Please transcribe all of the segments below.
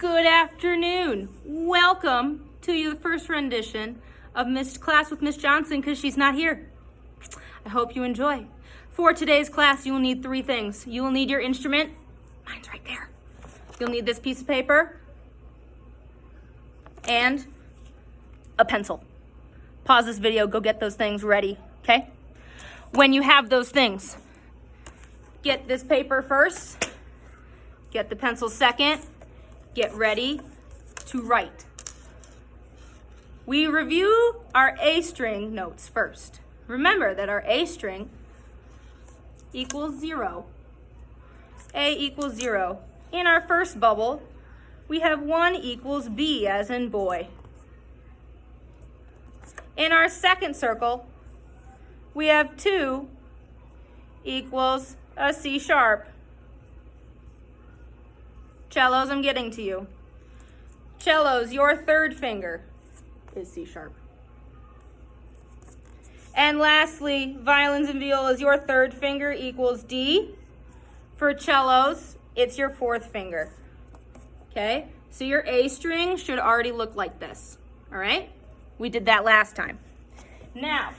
Good afternoon. Welcome to the first rendition of Class with Miss Johnson because she's not here. I hope you enjoy. For today's class, you will need three things. You will need your instrument. Mine's right there. You'll need this piece of paper and a pencil. Pause this video, go get those things ready, okay? When you have those things, get this paper first, get the pencil second, get ready to write. We review our A string notes first. Remember that our A string equals 0. A equals 0. In our first bubble, we have 1 equals B as in boy. In our second circle, we have 2 equals a C sharp. Cellos, I'm getting to you. Cellos, your third finger is C sharp. And lastly, violins and violas, your third finger equals D. For cellos, it's your fourth finger. Okay? So your A string should already look like this. All right? We did that last time. Now,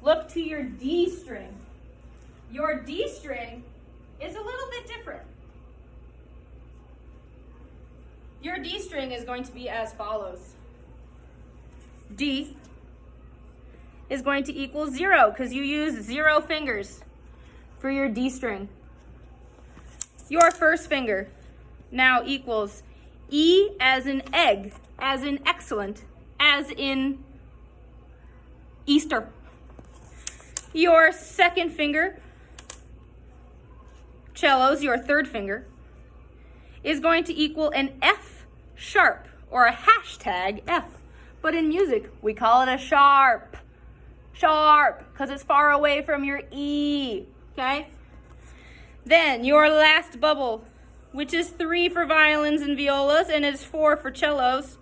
look to your D string. Your D string is a little bit different. Your D string is going to be as follows. D is going to equal 0 because you use 0 fingers for your D string. Your first finger now equals E as in egg, as in excellent, as in Easter. Your second finger, cellos, your third finger, is going to equal an F sharp or a hashtag F. But in music, we call it a sharp. Sharp, because it's far away from your E, okay? Then your last bubble, which is 3 for violins and violas and is 4 for cellos,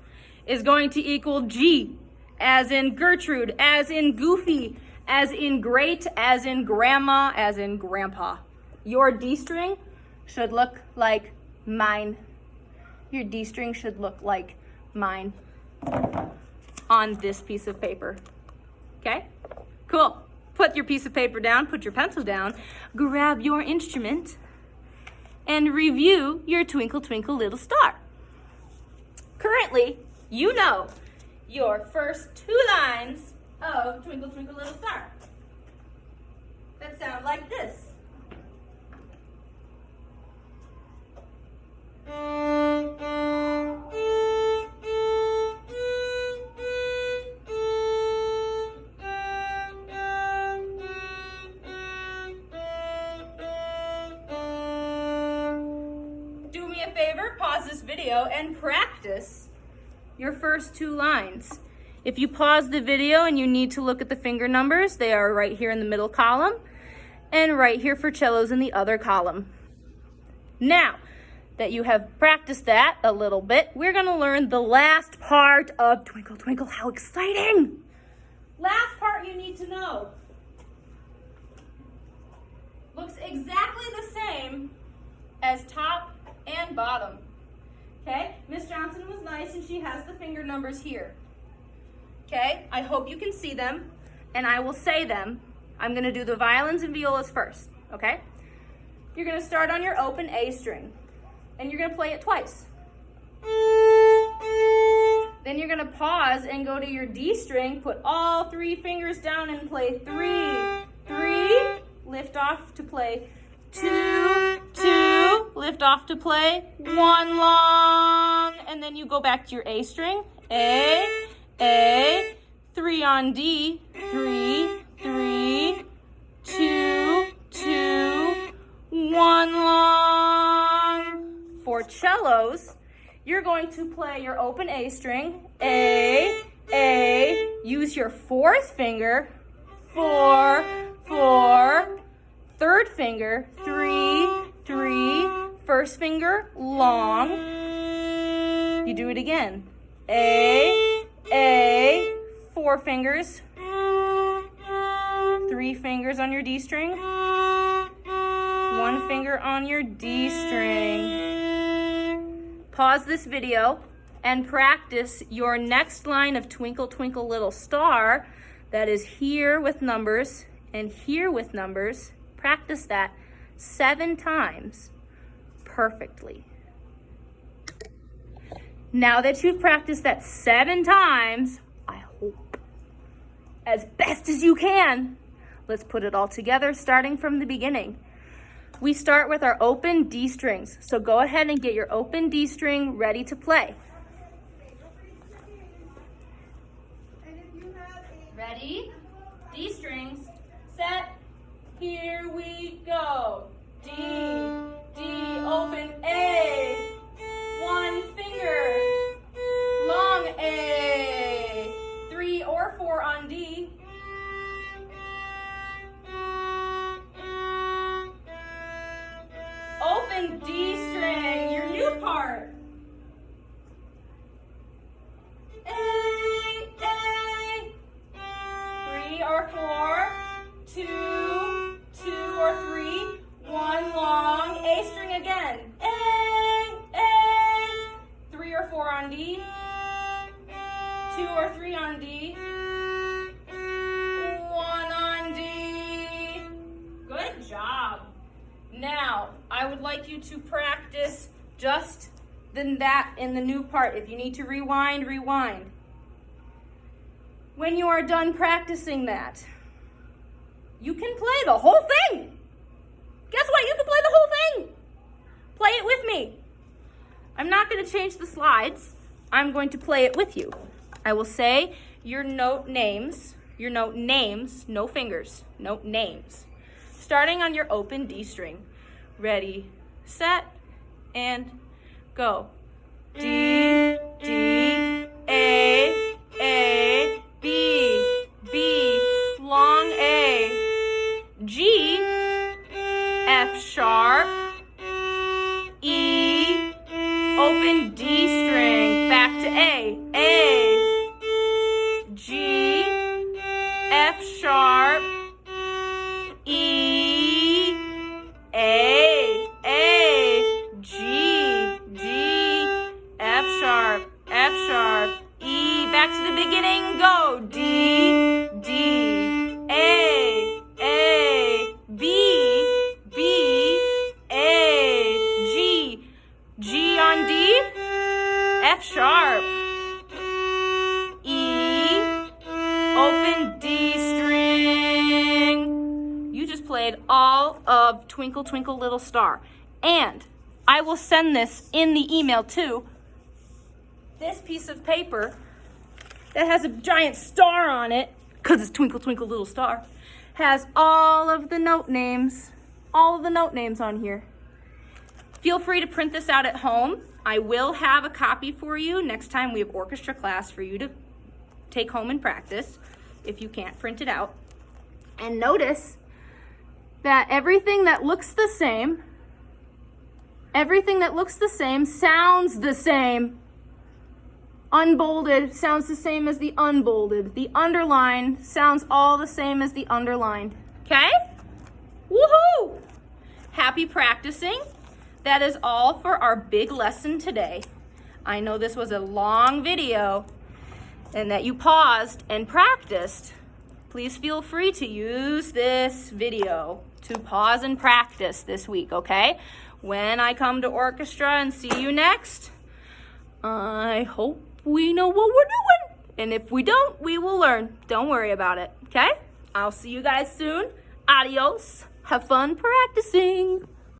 is going to equal G, as in Gertrude, as in goofy, as in great, as in grandma, as in grandpa. Your D string should look like mine. Your D string should look like mine on this piece of paper. Okay? Cool. Put your piece of paper down, put your pencil down, grab your instrument, and review your Twinkle, Twinkle, Little Star. Currently, you know your first 2 lines of Twinkle, Twinkle, Little Star that sound like this. Do me a favor, pause this video and practice your first 2 lines. If you pause the video and you need to look at the finger numbers, they are right here in the middle column and right here for cellos in the other column. Now that you have practiced that a little bit, we're going to learn the last part of Twinkle, Twinkle. How exciting! Last part you need to know. Looks exactly the same as top and bottom. Okay? Miss Johnson was nice and she has the finger numbers here. Okay? I hope you can see them and I will say them. I'm going to do the violins and violas first. Okay? You're going to start on your open A string. And you're going to play it twice. Then you're going to pause and go to your D string, put all 3 fingers down and play 3, 3, lift off to play 2, 2, lift off to play 1 long, and then you go back to your A string, A, 3 on D, 3, 3, 2, 2, 1 long. For cellos, you're going to play your open A string, A, use your 4th finger, 4, 4, 3rd finger, 3, 3, 1st finger, long. You do it again, A, 4 fingers, 3 fingers on your D string, 1 finger on your D string. pause this video and practice your next line of Twinkle, Twinkle, Little Star that is here with numbers and here with numbers. Practice that 7 times perfectly. Now that you've practiced that 7 times, I hope, as best as you can, let's put it all together starting from the beginning. We start with our open D strings. So go ahead and get your open D string ready to play. Ready? D strings, set, here we go. D, D, open A, 1 finger, long A, 3 or 4 on D. Open D string, your new part. A, 3 or 4, 2, 2 or 3, 1 long, A string again. A, 3 or 4 on D, 2 or 3 on D, 1 on D. Good job. Now, I would like you to practice just that in the new part. If you need to rewind, rewind. When you are done practicing that, you can play the whole thing. Guess what? You can play the whole thing. Play it with me. I'm not going to change the slides. I'm going to play it with you. I will say your note names, no fingers, note names. Starting on your open D string. Ready, set, and go. D, D, A, B, B, long A, G, F sharp, E, open D string, back to A, G, F sharp, E, A, G, G, F sharp, E, back to the beginning, go, D, D, A, B, B, A, G, G on D, F sharp, E, open D string. You just played all of Twinkle, Twinkle, Little Star. And I will send this in the email too. This piece of paper that has a giant star on it, because it's Twinkle, Twinkle, Little Star, has all of the note names on here. Feel free to print this out at home. I will have a copy for you next time we have orchestra class for you to take home and practice if you can't print it out. And notice that everything that looks the same sounds the same. Unbolded sounds the same as the unbolded. The underline sounds all the same as the underlined. Okay? Woohoo! Happy practicing. That is all for our big lesson today. I know this was a long video and that you paused and practiced. Please feel free to use this video to pause and practice this week, okay? When I come to orchestra and see you next, I hope we know what we're doing. And if we don't, we will learn. Don't worry about it, okay? I'll see you guys soon. Adios. Have fun practicing.